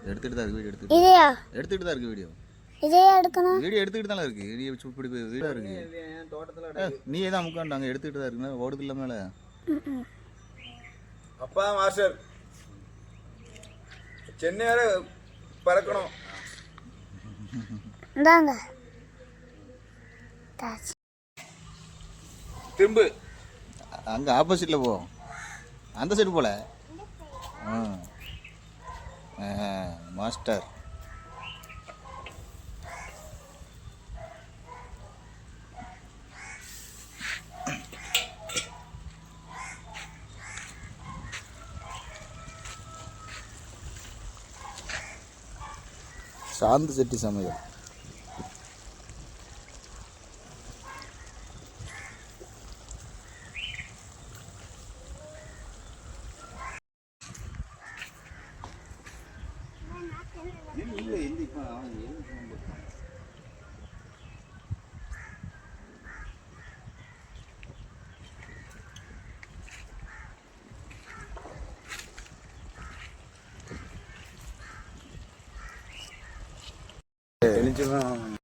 எடுத்துட்டு தான் இருக்கு வீடியோ இதையா எடுத்துட்டு தான் இருக்கு வீடியோ இதையா எடுக்கணும் வீடியோ எடுத்துக்கிட்டு தான் இருக்கு வீடியோ இப்படி வீடியோ இருக்கு தோட்டத்தில் நீ தான் அமுக்காண்டாங்க எடுத்துக்கிட்டு தான் இருக்குன்னா ஓடுது இல்லை மேலே அப்பா மாஸ்டர் சென்னை வரை பறக்கணும் இந்தாங்க திரும்பு அங்கே ஆப்போசிட்டில் போ அந்த சைடு போல மாஸ்டர் சாந்து செட்டி சமையல் தெளிச்சுதான்